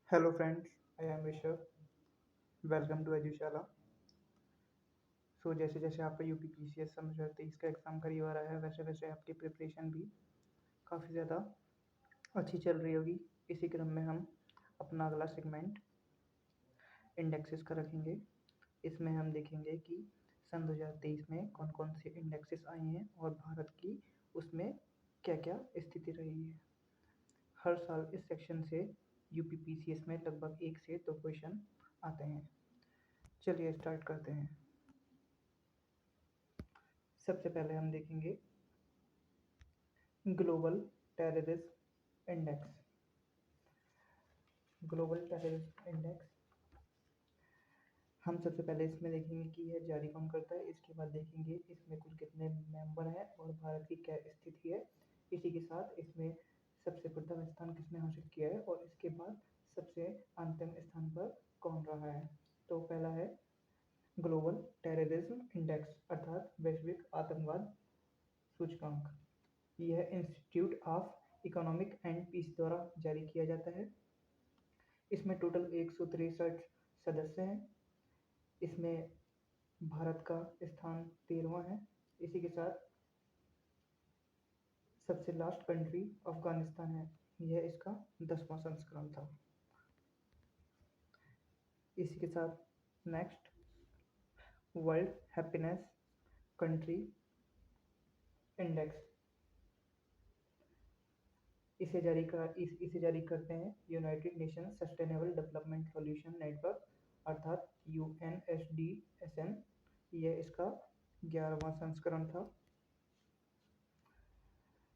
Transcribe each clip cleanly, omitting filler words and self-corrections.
Hello friends, I am Rishabh. Welcome to Edushala. जैसे जैसे आपका यूपी पीसीएस सन 2023 का एग्ज़ाम करीब आ रहा है, वैसे वैसे आपकी प्रिपरेशन भी काफ़ी ज़्यादा अच्छी चल रही होगी। इसी क्रम में हम अपना अगला सेगमेंट इंडेक्सेस का रखेंगे। इसमें हम देखेंगे कि सन 2023 में कौन कौन से इंडेक्सेस आए हैं और भारत की उसमें क्या क्या स्थिति रही है। हर साल इस सेक्शन से यूपी पीसीएस में लगभग 1 से 2 क्वेश्चन आते हैं। चलिए स्टार्ट करते हैं। सबसे पहले हम देखेंगे global terrorism index. Global terrorism index हम सबसे पहले इसमें देखेंगे कि यह जारी कौन करता है। इसके बाद देखेंगे इसमें कुल कितने मेंबर हैं और भारत की क्या स्थिति है। इसी के साथ इसमें सबसे प्रथम स्थान किसने हासिल किया है और इसके बाद सबसे अंतिम स्थान पर कौन रहा है। तो पहला है ग्लोबल टेररिज्म इंडेक्स अर्थात वैश्विक आतंकवाद सूचकांक। यह institute of economic and peace द्वारा जारी किया जाता है। इसमें टोटल 163 सदस्य हैं। इसमें भारत का स्थान 13वां है। इसी के साथ सबसे लास्ट कंट्री अफगानिस्तान है। यह इसका 10वां संस्करण था। इसी के साथ next world happiness country index. इसे जारी करते हैं United nation sustainable development solution network अर्थात UNSDSN। यह इसका 11वां संस्करण था।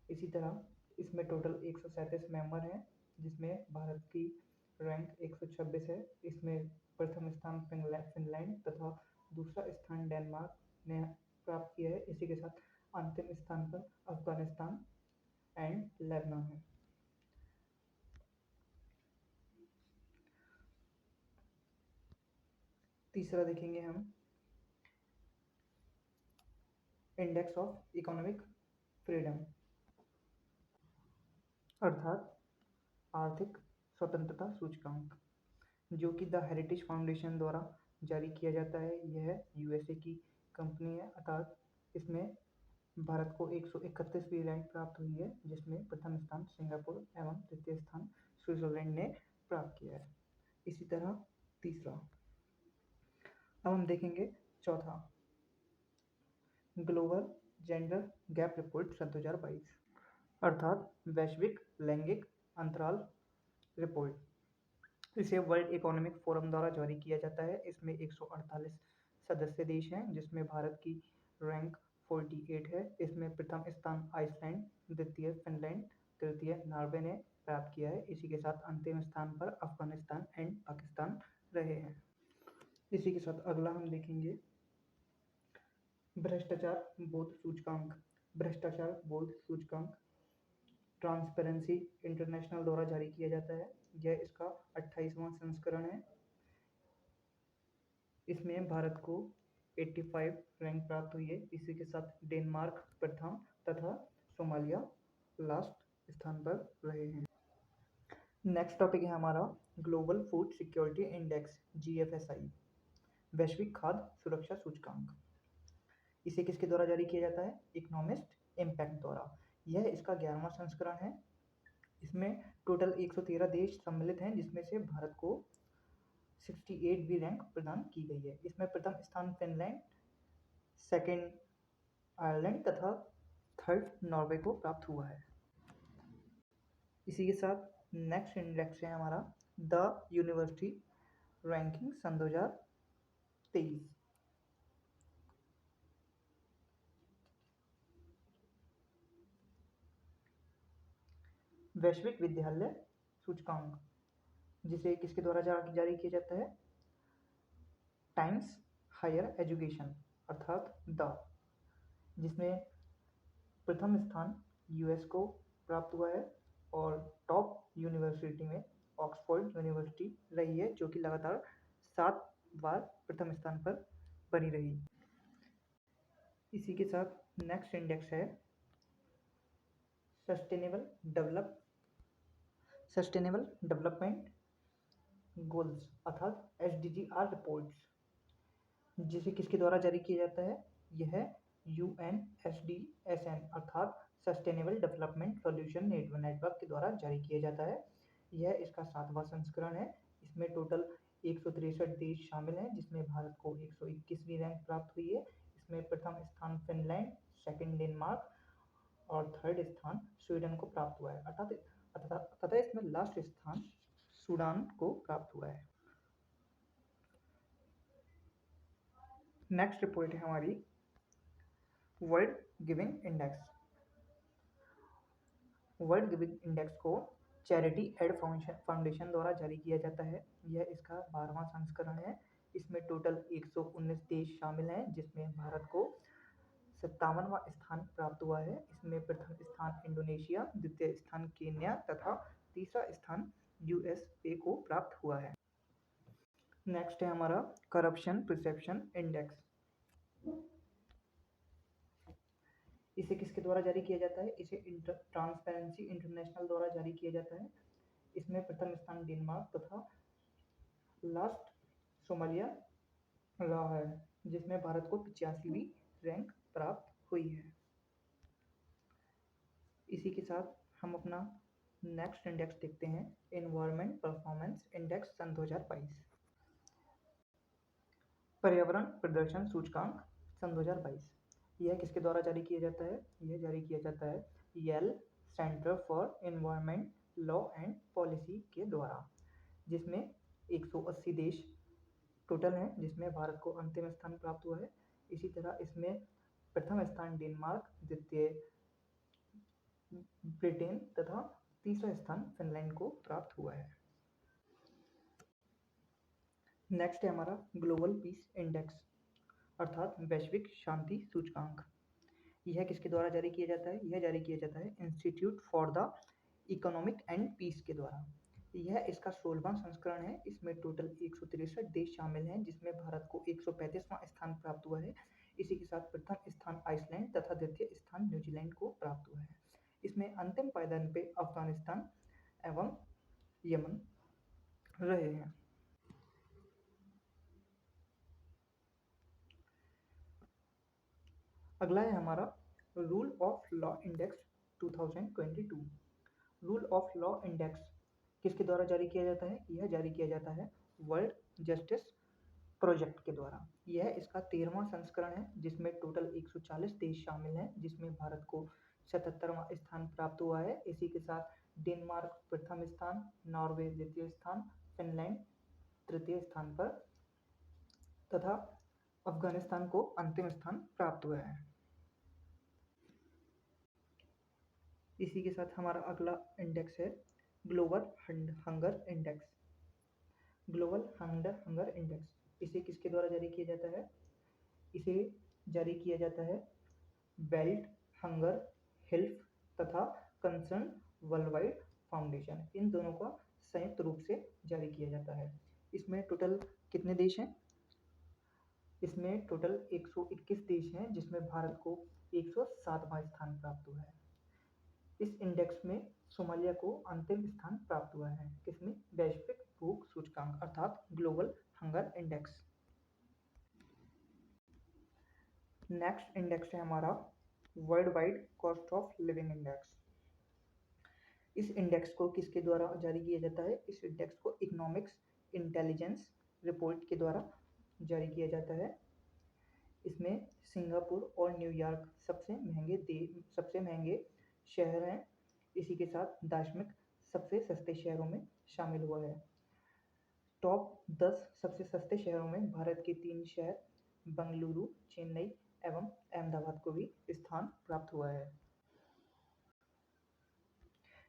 इसी तरह इसमें टोटल 137 मेंबर हैं, जिसमें भारत की रैंक 126 है। इसमें प्रथम स्थान फिनलैंड तथा दूसरा स्थान डेनमार्क ने प्राप्त किया है। इसी के साथ अंतिम स्थान पर अफगानिस्तान एंड लेबनान है। तीसरा देखेंगे हम इंडेक्स ऑफ इकोनॉमिक फ्रीडम अर्थात आर्थिक स्वतंत्रता सूचकांक, जो कि द हेरिटेज फाउंडेशन द्वारा जारी किया जाता है। यह यूएसए की कंपनी है अर्थात इसमें भारत को 131वीं रैंक प्राप्त हुई है, जिसमें प्रथम स्थान सिंगापुर एवं द्वितीय स्थान स्विट्जरलैंड ने प्राप्त किया है। इसी तरह तीसरा अब हम देखेंगे चौथा ग्लोबल जेंडर गैप रिपोर्ट सन 2022 अर्थात वैश्विक लैंगिक अंतराल रिपोर्ट। इसे वर्ल्ड इकोनॉमिक फोरम द्वारा जारी किया जाता है। इसमें 148 सदस्य देश हैं, जिसमें भारत की रैंक 48 है। इसमें प्रथम स्थान आइसलैंड, द्वितीय फिनलैंड, तृतीय नॉर्वे ने प्राप्त किया है। इसी के साथ अंतिम स्थान पर अफगानिस्तान एंड पाकिस्तान रहे हैं। इसी के साथ अगला हम देखेंगे भ्रष्टाचार बोध सूचकांक। भ्रष्टाचार बोध सूचकांक ट्रांसपेरेंसी इंटरनेशनल द्वारा जारी किया जाता है। यह इसका 28वां संस्करण है। इसमें भारत को 85 रैंक प्राप्त हुई है। इसी के साथ डेनमार्क प्रथम तथा सोमालिया लास्ट स्थान पर रहे हैं। नेक्स्ट टॉपिक है हमारा global food security index GFSI वैश्विक खाद्य सुरक्षा सूचकांक। इसे किसके द्वारा जारी किया जाता है? इकोनॉमिस्ट इम्पैक्ट द्वारा। यह इसका 11वां संस्करण है। इसमें टोटल 113 देश सम्मिलित हैं, जिसमें से भारत को 68वीं रैंक प्रदान की गई है। इसमें प्रथम स्थान फिनलैंड, सेकंड आयरलैंड तथा थर्ड नॉर्वे को प्राप्त हुआ है। इसी के साथ नेक्स्ट इंडेक्स है हमारा द यूनिवर्सिटी रैंकिंग सन 2023। वैश्विक विद्यालय सूचकांक, जिसे किसके द्वारा जारी किया जाता है? टाइम्स हायर एजुकेशन अर्थात द, जिसमें प्रथम स्थान यूएस को प्राप्त हुआ है और टॉप यूनिवर्सिटी में ऑक्सफोर्ड यूनिवर्सिटी रही है, जो कि लगातार 7 बार प्रथम स्थान पर बनी रही। इसी के साथ नेक्स्ट इंडेक्स है सस्टेनेबल डेवलपमेंट गोल्स अर्थात SDGR रिपोर्ट्स, जिसे किसके द्वारा जारी किया जाता है? यह UNSDSN अर्थात सस्टेनेबल डेवलपमेंट सॉल्यूशन नेटवर्क के द्वारा जारी किया जाता है। यह इसका 7वां संस्करण है। इसमें टोटल 163 देश शामिल हैं, जिसमें भारत को 121वीं रैंक प्राप्त हुई है। इसमें प्रथम स्थान फिनलैंड, सेकंड डेनमार्क और थर्ड स्थान स्वीडन को प्राप्त हुआ है। तथा इसमें लास्ट स्थान सूडान को प्राप्त हुआ है। नेक्स्ट रिपोर्ट है हमारी world giving index. World giving index को चैरिटी एड फाउंडेशन द्वारा जारी किया जाता है। यह इसका 12वां संस्करण है। इसमें टोटल 119 देश शामिल हैं, जिसमें भारत को 57वां स्थान प्राप्त हुआ है। इसमें प्रथम स्थान इंडोनेशिया, द्वितीय स्थान केन्या तथा तीसरा स्थान USA को प्राप्त हुआ है। नेक्स्ट है हमारा करप्शन परसेप्शन इंडेक्स। इसे किसके द्वारा जारी किया जाता है? इसे ट्रांसपेरेंसी इंटरनेशनल द्वारा जारी किया जाता है। इसमें प्रथम स्थान डेनमार्क तथा लास्ट सोमालिया रहा है, जिसमें भारत को 85वीं रैंक प्राप्त हुई है। इसी के साथ हम अपना नेक्स्ट इंडेक्स देखते हैं, एनवायरमेंट परफॉर्मेंस इंडेक्स सन 2022। पर्यावरण प्रदर्शन सूचकांक सन 2022। यह किसके द्वारा जारी किया जाता है? यह जारी किया जाता है Yale centre for environment law and policy के द्वारा, जिसमें 180 देश टोटल हैं, जिसमें भारत को अंतिम स्थान प्राप्त हुआ है। इसी तरह इसमें प्रथम स्थान डेनमार्क, द्वितीय ब्रिटेन तथा तीसरा स्थान फिनलैंड को प्राप्त हुआ है। नेक्स्ट है हमारा ग्लोबल पीस इंडेक्स अर्थात वैश्विक शांति सूचकांक। यह किसके द्वारा जारी किया जाता है? यह जारी किया जाता है institute for the economic and peace के द्वारा। यह इसका 16वां संस्करण है। इसमें टोटल 163 देश शामिल हैं, जिसमें भारत को 135वां स्थान प्राप्त हुआ है। इसी के साथ प्रथम स्थान आइसलैंड तथा द्वितीय स्थान न्यूजीलैंड को प्राप्त हुआ है। इसमें अंतिम पायदान पे अफगानिस्तान एवं यमन रहे हैं। अगला है हमारा rule of law index 2022। Rule of law index किसके द्वारा जारी किया जाता है? यह जारी किया जाता है वर्ल्ड जस्टिस प्रोजेक्ट के द्वारा। यह इसका 13वां संस्करण है, जिसमें टोटल 140 देश शामिल हैं, जिसमें भारत को 77वां स्थान प्राप्त हुआ है। इसी के साथ डेनमार्क प्रथम स्थान, नॉर्वे द्वितीय स्थान, फिनलैंड तृतीय स्थान पर तथा अफगानिस्तान को अंतिम स्थान प्राप्त हुआ है। इसी के साथ हमारा अगला इंडेक्स है global hunger index. Global hunger index इसे किसके द्वारा जारी किया जाता है? इसे जारी किया जाता है बेल्ट हंगर हेल्थ तथा कंसर्न वर्ल्ड वाइड फाउंडेशन, इन दोनों का संयुक्त रूप से जारी किया जाता है। इसमें टोटल कितने देश हैं? इसमें टोटल 121 देश हैं, जिसमें भारत को 107वां स्थान प्राप्त हुआ है। इस इंडेक्स में सोमालिया को अंतिम स्थान प्राप्त हुआ है। किसमें? वैश्विक भूख सूचकांक अर्थात global hunger index. Next index है हमारा world wide cost of living index. इस इंडेक्स को किसके द्वारा जारी किया जाता है? इस इंडेक्स को इकोनॉमिक्स इंटेलिजेंस रिपोर्ट के द्वारा जारी किया जाता है। इसमें सिंगापुर और न्यूयॉर्क सबसे महंगे शहर हैं। इसी के साथ दाशमिक सबसे सस्ते शहरों में शामिल हुआ है। टॉप 10 सबसे सस्ते शहरों में भारत के 3 शहर बंगलुरु, चेन्नई एवं अहमदाबाद को भी स्थान प्राप्त हुआ है।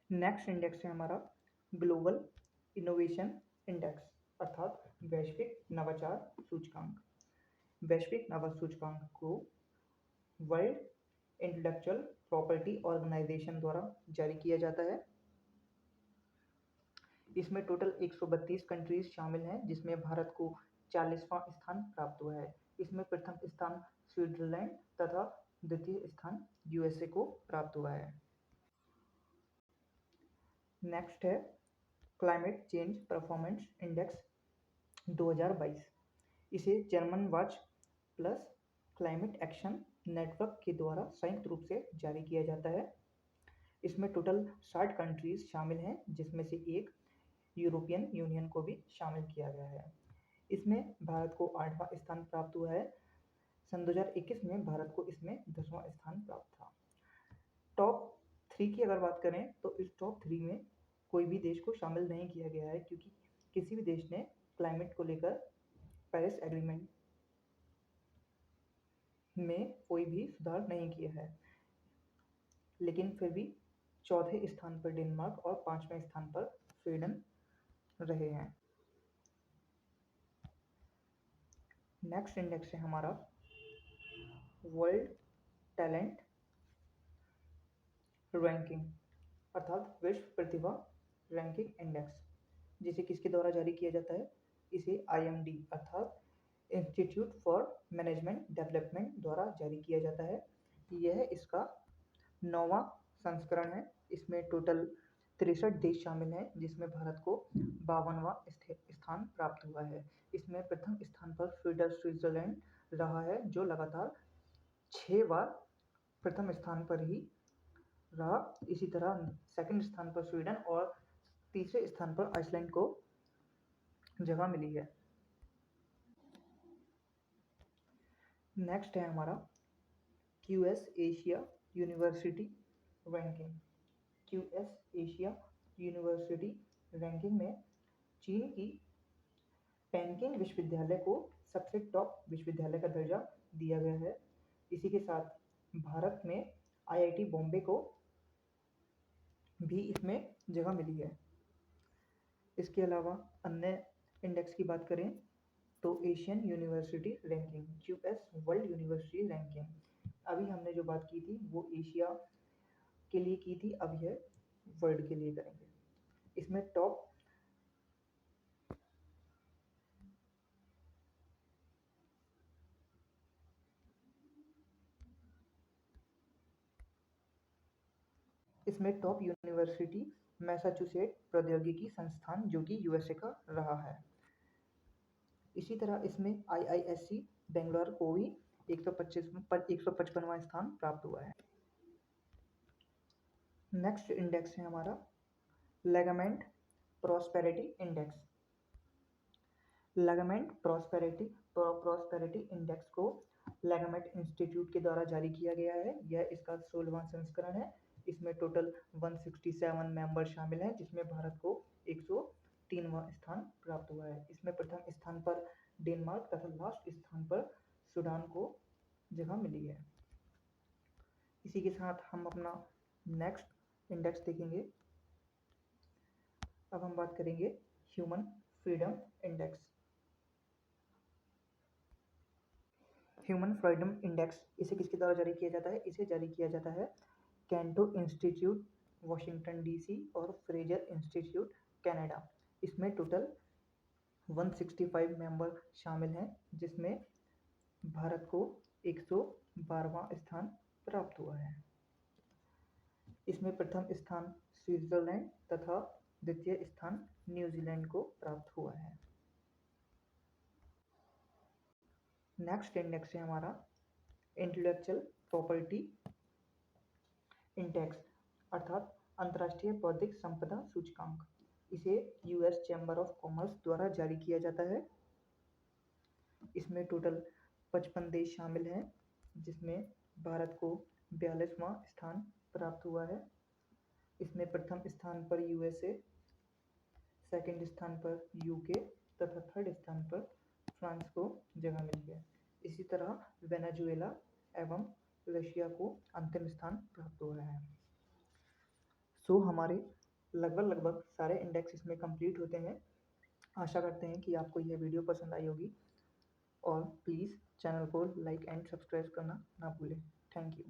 नेक्स्ट इंडेक्स है हमारा ग्लोबल इनोवेशन इंडेक्स अर्थात वैश्विक नवाचार सूचकांक। वैश्विक नवाचार सूचकांक को वर्ल्ड इंटेलेक्चुअल प्रॉपर्टी ऑर्गेनाइजेशन द्वारा जारी किया जाता है। इसमें टोटल 132 कंट्रीज शामिल हैं, जिसमें भारत को 40वां स्थान प्राप्त हुआ है। इसमें प्रथम स्थान स्विट्जरलैंड तथा द्वितीय स्थान USA को प्राप्त हुआ है। नेक्स्ट है क्लाइमेट चेंज परफॉर्मेंस इंडेक्स 2022। इसे German watch plus climate action network के द्वारा संयुक्त रूप से जारी किया जाता है। इसमें टोटल 60 कंट्रीज शामिल हैं, जिसमें से एक यूरोपियन यूनियन को भी शामिल किया गया है। इसमें भारत को 8वां स्थान प्राप्त हुआ है। सन 2021 में भारत को इसमें 10वां स्थान प्राप्त था। टॉप 3 की अगर बात करें तो इस टॉप 3 में कोई भी देश को शामिल नहीं किया गया है, क्योंकि किसी भी देश ने क्लाइमेट को लेकर पेरिस एग्रीमेंट में कोई भी सुधार नहीं किया है। लेकिन फिर भी चौथे स्थान पर डेनमार्क और 5वें स्थान पर स्वीडन रहे हैं। नेक्स्ट इंडेक्स है हमारा वर्ल्ड टैलेंट रैंकिंग अर्थात विश्व प्रतिभा रैंकिंग इंडेक्स, जिसे किसके द्वारा जारी किया जाता है? इसे IMD अर्थात इंस्टीट्यूट फॉर मैनेजमेंट डेवलपमेंट द्वारा जारी किया जाता है। यह इसका 9वां संस्करण है। इसमें टोटल 63 देश शामिल हैं, जिसमें भारत को 52वां स्थान प्राप्त हुआ है। इसमें प्रथम स्थान पर स्विट्जरलैंड रहा है, जो लगातार 6 बार प्रथम स्थान पर ही रहा। इसी तरह सेकंड स्थान पर स्वीडन और तीसरे स्थान पर आइसलैंड को जगह मिली है। नेक्स्ट है हमारा QS Asia university ranking. QS Asia university ranking में चीन की पेकिंग विश्वविद्यालय को सबसे टॉप विश्वविद्यालय का दर्जा दिया गया है। इसी के साथ भारत में IIT बॉम्बे को भी इसमें जगह मिली है। इसके अलावा अन्य इंडेक्स की बात करें तो Asian university ranking QS world university ranking, अभी हमने जो बात की थी वो एशिया के लिए की थी, अब यह वर्ल्ड के लिए करेंगे। इसमें टॉप यूनिवर्सिटी मैसाचुसेट प्रौद्योगिकी संस्थान, जो कि USA का रहा है। इसी तरह इसमें IISc बेंगलोर को भी 155वां स्थान प्राप्त हुआ है। नेक्स्ट इंडेक्स है हमारा ligament prosperity index. Ligament prosperity index को लेगामेंट इंस्टीट्यूट के द्वारा जारी किया गया है। यह इसका 16वां संस्करण है। इसमें टोटल 167 मेंबर शामिल हैं, जिसमें भारत को 103वां स्थान प्राप्त हुआ है। इसमें प्रथम स्थान पर डेनमार्क तथा लास्ट स्थान पर सूडान को जगह मिली है। इसी के साथ हम अपना नेक्स्ट इंडेक्स देखेंगे। अब हम बात करेंगे human freedom index. Human freedom index इसे किसके द्वारा जारी किया जाता है? इसे जारी किया जाता है कैंटो इंस्टीट्यूट वॉशिंगटन DC और फ्रेजर इंस्टीट्यूट कनाडा। इसमें टोटल 165 मेंबर शामिल हैं, जिसमें भारत को 112वां स्थान प्राप्त हुआ है। इसमें प्रथम स्थान स्विट्जरलैंड तथा द्वितीय स्थान न्यूजीलैंड को प्राप्त हुआ है। नेक्स्ट इंडेक्स है हमारा इंटेलेक्चुअल प्रॉपर्टी इंडेक्स अर्थात अंतर्राष्ट्रीय बौद्धिक संपदा सूचकांक। इसे US चैम्बर ऑफ कॉमर्स द्वारा जारी किया जाता है। इसमें टोटल 55 देश शामिल हैं, जिसमें भारत को 42वां स्थान प्राप्त हुआ है। इसमें प्रथम स्थान पर USA, सेकंड स्थान पर UK तथा थर्ड स्थान पर फ्रांस को जगह मिली है। इसी तरह वेनेजुएला एवं रशिया को अंतिम स्थान प्राप्त हुआ है। सो हमारे लगभग सारे इंडेक्स इसमें कंप्लीट होते हैं। आशा करते हैं कि आपको यह वीडियो पसंद आई होगी और प्लीज़ चैनल को लाइक एंड सब्सक्राइब करना ना भूलें। Thank you.